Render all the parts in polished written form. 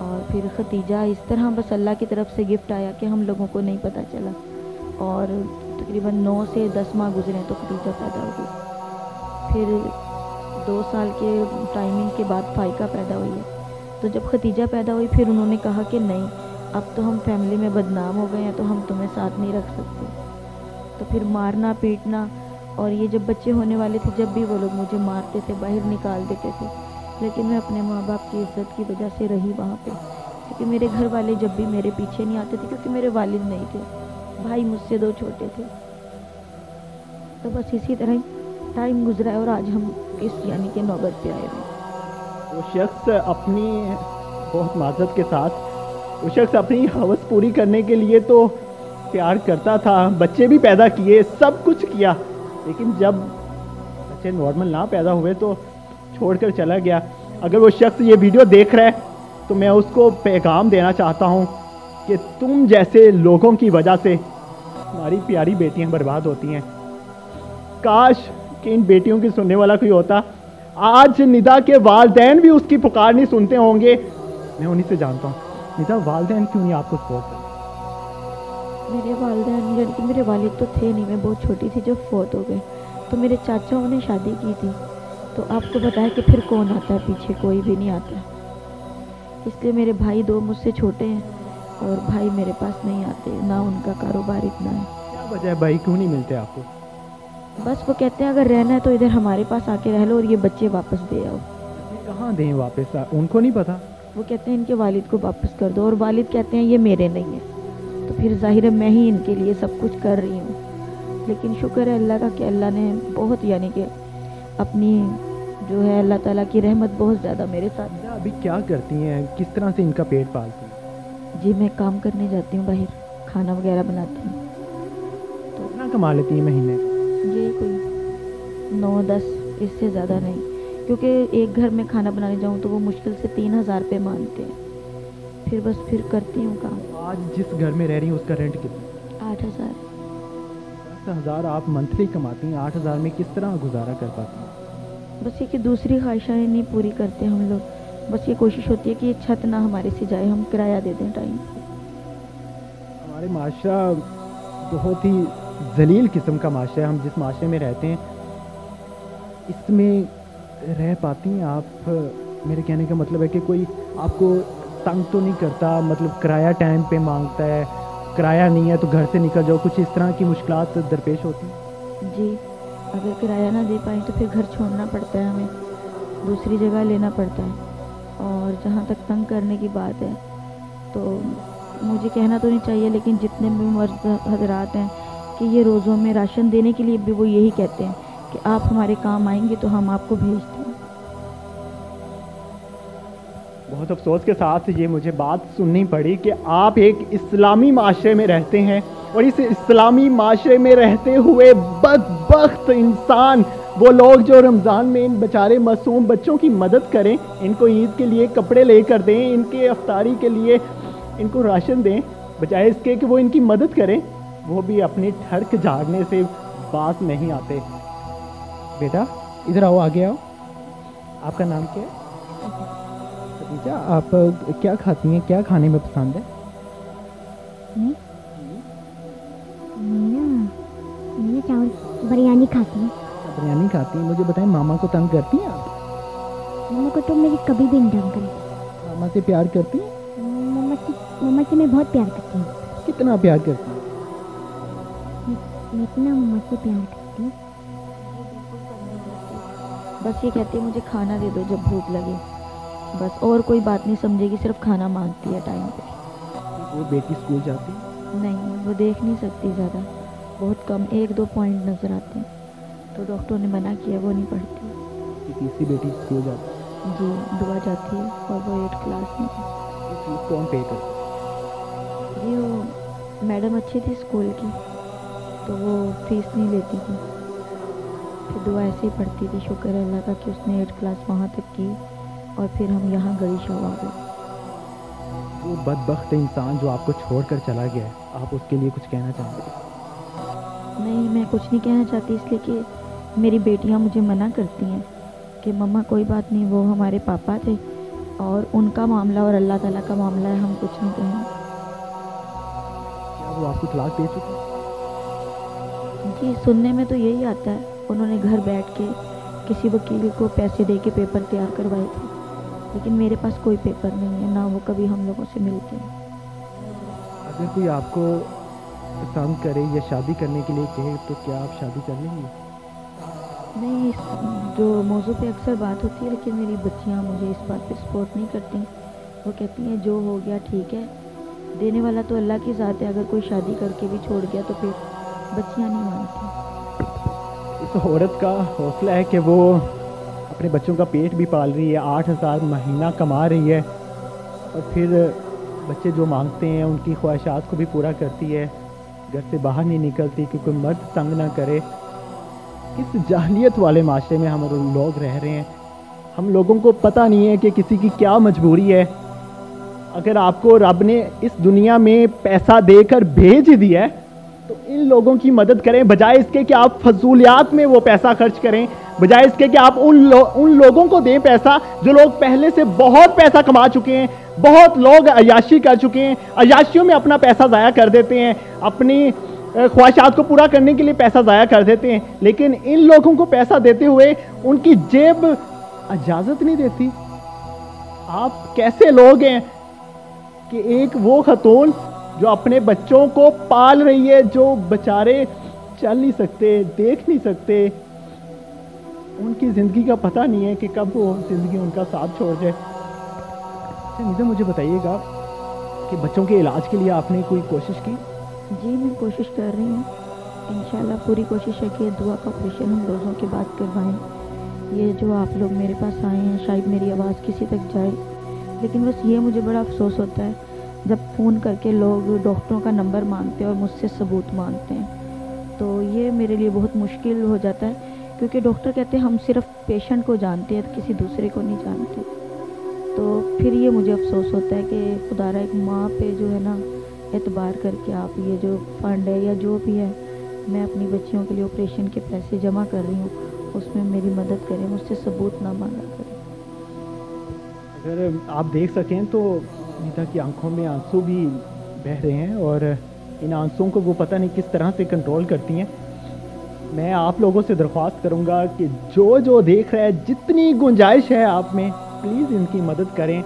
اور پھر ختیجہ اس طرح بس اللہ کی طرف سے گفٹ آیا کہ ہم لوگوں کو نہیں پتہ چلا، اور تقریباً 9 سے 10 ماہ گزرے تو ختیجہ پیدا ہو گئی۔ پھر 2 سال کے ٹائمنگ کے بعد فائقہ پیدا ہوئی ہے۔ تو جب ختیجہ پیدا ہوئی پھر انہوں نے کہا کہ نہیں، اب تو ہم فیملی میں بدنام ہو گئے ہیں تو ہم تمہیں ساتھ نہیں رکھ سکتے۔ تو پھر مارنا پیٹنا، اور یہ جب بچے ہونے والے تھے جب بھی وہ لوگ مجھے مارتے تھے، باہر نکال دیتے تھے، لیکن میں اپنے ماں باپ کی عزت کی وجہ سے رہی وہاں پہ، کیونکہ میرے گھر والے جب بھی میرے پیچھے نہیں آتے تھے، کیونکہ میرے والد نہیں تھے، بھائی مجھ سے 2 چھوٹے تھے۔ تو بس اسی طرح ہی ٹائم گزرا ہے اور آج ہم اس یعنی کہ نوبت پہ آئے ہیں۔ وہ شخص اپنی بہت معذرت کے ساتھ وہ شخص اپنی ہوس پوری کرنے کے لیے تو پیار کرتا تھا، بچے بھی پیدا کیے، سب کچھ کیا، لیکن جب بچے نارمل نہ پیدا ہوئے تو چھوڑ کر چلا گیا۔ اگر وہ شخص یہ ویڈیو دیکھ رہا ہے تو میں اس کو پیغام دینا چاہتا ہوں کہ تم جیسے لوگوں کی وجہ سے ہماری پیاری بیٹیاں برباد ہوتی ہیں۔ کاش کہ ان بیٹیوں کی سننے والا کوئی ہوتا۔ آج ندا کے والدین بھی اس کی پکار نہیں سنتے ہوں گے۔ میں انہی سے جانتا ہوں ندا والدین کیوں نہیں آپ کو سپورٹ کرتے؟ میرے والدین یعنی کہ میرے والد تو تھے نہیں، میں بہت چھوٹی تھی جب فوت ہو گئے، تو میرے چاچاؤں نے شادی کی تھی، تو آپ کو بتایا کہ پھر کون آتا ہے پیچھے، کوئی بھی نہیں آتا ہے۔ اس لیے میرے بھائی 2 مجھ سے چھوٹے ہیں اور بھائی میرے پاس نہیں آتے، نہ ان کا کاروبار اتنا ہے۔ کیا وجہ ہے بھائی کیوں نہیں ملتے آپ کو؟ بس وہ کہتے ہیں اگر رہنا ہے تو ادھر ہمارے پاس آ کے رہ لو اور یہ بچے واپس دے آؤ۔ کہاں دیں واپس؟ ان کو نہیں پتا؟ وہ کہتے ہیں ان کے والد کو واپس کر دو، اور والد کہتے ہیں یہ میرے نہیں ہیں، تو پھر ظاہر ہے میں ہی ان کے لیے سب کچھ کر رہی ہوں۔ لیکن شکر ہے اللہ کا کہ اللہ نے بہت یعنی کہ اپنی جو ہے اللہ تعالیٰ کی رحمت بہت زیادہ میرے ساتھ۔ ابھی کیا کرتی ہیں، کس طرح سے ان کا پیٹ پالتی ہیں؟ جی میں کام کرنے جاتی ہوں باہر، کھانا وغیرہ بناتی ہوں۔ تو کتنا کما لیتی ہیں مہینے؟ جی کوئی 9-10، اس سے زیادہ نہیں، کیونکہ ایک گھر میں کھانا بنانے جاؤں تو وہ مشکل سے 3000 روپے مانگتے ہیں، پھر بس پھر کرتی ہوں کام۔ آج جس گھر میں رہ رہی ہیں اس کا رینٹ کتنا؟ 8000۔ 10,000 آپ منتھلی کماتی ہیں، 8,000 میں کس طرح گزارا کر پاتی ہیں؟ بس یہ کہ دوسری خواہشیں نہیں پوری کرتے ہم لوگ، بس یہ کوشش ہوتی ہے کہ یہ چھت نہ ہمارے سے جائے، ہم کرایہ دے دیں ٹائم پہ۔ ہمارے معاشرہ بہت ہی ذلیل قسم کا معاشرہ ہے، ہم جس معاشرے میں رہتے ہیں اس میں رہ پاتی ہیں آپ؟ میرے کہنے کا مطلب ہے کہ کوئی آپ کو تنگ تو نہیں کرتا؟ مطلب کرایہ ٹائم پہ مانگتا ہے، کرایہ نہیں ہے تو گھر سے نکل جاؤ، کچھ اس طرح کی مشکلات درپیش ہوتی ہیں؟ جی اگر کرایہ نہ دے پائیں تو پھر گھر چھوڑنا پڑتا ہے ہمیں، دوسری جگہ لینا پڑتا ہے۔ اور جہاں تک تنگ کرنے کی بات ہے تو مجھے کہنا تو نہیں چاہیے، لیکن جتنے بھی مرد حضرات ہیں کہ یہ روزوں میں راشن دینے کے لیے بھی وہ یہی کہتے ہیں کہ آپ ہمارے کام آئیں گے تو ہم آپ کو بھیجتے ہیں۔ بہت افسوس کے ساتھ یہ مجھے بات سننی پڑی کہ آپ ایک اسلامی معاشرے میں رہتے ہیں، اور اس اسلامی معاشرے میں رہتے ہوئے بدبخت انسان، وہ لوگ جو رمضان میں ان بیچارے معصوم بچوں کی مدد کریں، ان کو عید کے لیے کپڑے لے کر دیں، ان کے افطاری کے لیے ان کو راشن دیں، بجائے اس کے کہ وہ ان کی مدد کریں، وہ بھی اپنی ٹھڑک جھاڑنے سے باز نہیں آتے۔ بیٹا ادھر آؤ، آگے آؤ، آپ کا نام کیا ہے؟ خدیجہ، آپ کیا کھاتی ہیں، کیا کھانے میں پسند ہے؟ میں چاول بریانی کھاتی ہوں۔ بریانی کھاتی ہیں؟ مجھے بتائیں ماما کو تنگ کرتی ہیں آپ؟ مما کو تو میری کبھی بھی نہیں تنگ کرتی۔ ماما سے پیار کرتی ہیں؟ مما سے میں بہت پیار کرتی ہوں۔ کتنا پیار کرتی ہیں؟ میں اتنا مما سے پیار کرتی ہوں۔ بس یہ کہتی ہے مجھے کھانا دے دو جب بھوک لگے، بس اور کوئی بات نہیں سمجھے گی، صرف کھانا مانگتی ہے ٹائم پہ۔ وہ بیٹی اسکول جاتی ہے؟ نہیں وہ دیکھ نہیں سکتی زیادہ، بہت کم 1-2 پوائنٹ نظر آتے ہیں، تو ڈاکٹر نے منع کیا، وہ نہیں پڑھتی۔ تیسری بیٹی اسکول جاتی ہے؟ جی دعا جاتی ہے اور وہ 8 کلاس میں ہے۔ فیس کون پے کرتا ہے؟ جی وہ میڈم اچھی تھی اسکول کی تو وہ فیس نہیں لیتی تھی، پھر دعا ایسے ہی پڑھتی تھی، شکر ہے اللہ کا کہ اس نے 8 کلاس وہاں تک کی اور پھر ہم یہاں گڑی شو آ گئے۔ وہ بدبخت انسان جو آپ کو چھوڑ کر چلا گیا ہے، آپ اس کے لیے کچھ کہنا چاہیں گے؟ نہیں میں کچھ نہیں کہنا چاہتی، اس لیے کہ میری بیٹیاں مجھے منع کرتی ہیں کہ مما کوئی بات نہیں، وہ ہمارے پاپا تھے اور ان کا معاملہ اور اللہ تعالیٰ کا معاملہ ہے, ہم کچھ نہیں کہیں. کیا وہ آپ کو طلاق دے چکے ہیں؟ جی سننے میں تو یہی آتا ہے, انہوں نے گھر بیٹھ کے کسی وکیل کو پیسے دے کے پیپر تیار کروائے تھے, لیکن میرے پاس کوئی پیپر نہیں ہے, نہ وہ کبھی ہم لوگوں سے ملتے ہیں. اگر کوئی آپ کو پسند کرے یا شادی کرنے کے لیے کہے تو کیا آپ شادی کر لیں گے؟ نہیں, اس جو موضوع پہ اکثر بات ہوتی ہے, لیکن میری بچیاں مجھے اس بات پہ سپورٹ نہیں کرتی. وہ کہتی ہیں جو ہو گیا ٹھیک ہے, دینے والا تو اللہ کی ذات ہے, اگر کوئی شادی کر کے بھی چھوڑ گیا تو پھر بچیاں نہیں مانتی. اس عورت کا حوصلہ ہے کہ وہ اپنے بچوں کا پیٹ بھی پال رہی ہے, 8,000 مہینہ کما رہی ہے, اور پھر بچے جو مانگتے ہیں ان کی خواہشات کو بھی پورا کرتی ہے, گھر سے باہر نہیں نکلتی کہ کوئی مرد تنگ نہ کرے. کس جاہلیت والے معاشرے میں ہم لوگ رہ رہے ہیں. ہم لوگوں کو پتہ نہیں ہے کہ کسی کی کیا مجبوری ہے. اگر آپ کو رب نے اس دنیا میں پیسہ دے کر بھیج دیا ہے تو ان لوگوں کی مدد کریں, بجائے اس کے کہ آپ فضولیات میں وہ پیسہ خرچ کریں, بجائے اس کے کہ آپ ان لوگوں کو دیں پیسہ جو لوگ پہلے سے بہت پیسہ کما چکے ہیں. بہت لوگ عیاشی کر چکے ہیں, عیاشیوں میں اپنا پیسہ ضائع کر دیتے ہیں, اپنی خواہشات کو پورا کرنے کے لیے پیسہ ضائع کر دیتے ہیں, لیکن ان لوگوں کو پیسہ دیتے ہوئے ان کی جیب اجازت نہیں دیتی. آپ کیسے لوگ ہیں کہ ایک وہ خاتون جو اپنے بچوں کو پال رہی ہے, جو بیچارے چل نہیں سکتے, دیکھ نہیں سکتے, ان کی زندگی کا پتہ نہیں ہے کہ کب وہ زندگی ان کا ساتھ چھوڑ جائے. نیزا مجھے بتائیے گا کہ بچوں کے علاج کے لیے آپ نے کوئی کوشش کی؟ جی میں کوشش کر رہی ہوں, انشاءاللہ پوری کوشش ہے کہ دعا کا آپریشن ہم روزوں کے بعد کروائیں. یہ جو آپ لوگ میرے پاس آئے ہیں شاید میری آواز کسی تک جائے, لیکن بس یہ مجھے بڑا افسوس ہوتا ہے جب فون کر کے لوگ ڈاکٹروں کا نمبر مانگتے ہیں اور مجھ سے ثبوت مانگتے ہیں, تو یہ میرے لیے بہت مشکل ہو جاتا ہے, کیونکہ ڈاکٹر کہتے ہیں ہم صرف پیشنٹ کو جانتے ہیں, کسی دوسرے کو نہیں جانتے. تو پھر یہ مجھے افسوس ہوتا ہے کہ خدا را ایک ماں پہ جو ہے نا اعتبار کر کے آپ یہ جو فنڈ ہے یا جو بھی ہے, میں اپنی بچیوں کے لیے آپریشن کے پیسے جمع کر رہی ہوں, اس میں میری مدد کریں, مجھ سے ثبوت نہ مانگا کریں. اگر آپ دیکھ سکیں تو نیتا کی آنکھوں میں آنسو بھی بہہ رہے ہیں, اور ان آنسوؤں کو وہ پتہ نہیں کس طرح سے کنٹرول کرتی ہیں. میں آپ لوگوں سے درخواست کروں گا کہ جو دیکھ رہا ہے, جتنی گنجائش ہے آپ میں, پلیز ان کی مدد کریں.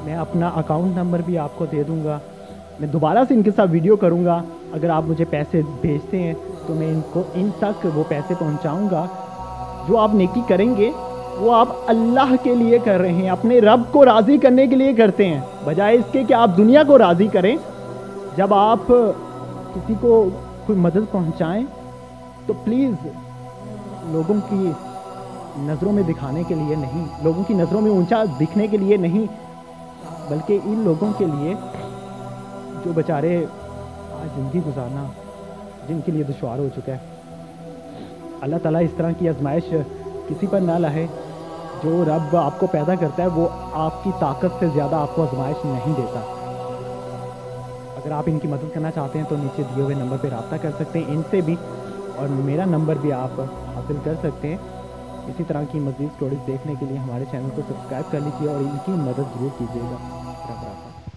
میں اپنا اکاؤنٹ نمبر بھی آپ کو دے دوں گا, میں دوبارہ سے ان کے ساتھ ویڈیو کروں گا. اگر آپ مجھے پیسے بھیجتے ہیں تو میں ان تک وہ پیسے پہنچاؤں گا. جو آپ نیکی کریں گے وہ آپ اللہ کے لیے کر رہے ہیں, اپنے رب کو راضی کرنے کے لیے کرتے ہیں, بجائے اس کے کہ آپ دنیا کو راضی کریں. جب آپ کسی کو کوئی مدد پہنچائیں تو پلیز لوگوں کی نظروں میں دکھانے کے لیے نہیں, لوگوں کی نظروں میں اونچا دکھنے کے لیے نہیں, بلکہ ان لوگوں کے لیے جو بیچارے آج زندگی گزارنا جن کے لیے دشوار ہو چکا ہے. اللہ تعالیٰ اس طرح کی آزمائش کسی پر نہ لائے. جو رب آپ کو پیدا کرتا ہے وہ آپ کی طاقت سے زیادہ آپ کو آزمائش نہیں دیتا. اگر آپ ان کی مدد کرنا چاہتے ہیں تو نیچے دیے ہوئے نمبر پہ رابطہ کر سکتے ہیں ان سے بھی, اور میرا نمبر بھی آپ حاصل کر سکتے ہیں. اسی طرح کی مزید سٹوریز دیکھنے کے لیے ہمارے چینل کو سبسکرائب کر لیجیے اور ان کی مدد ضرور کیجیے گا.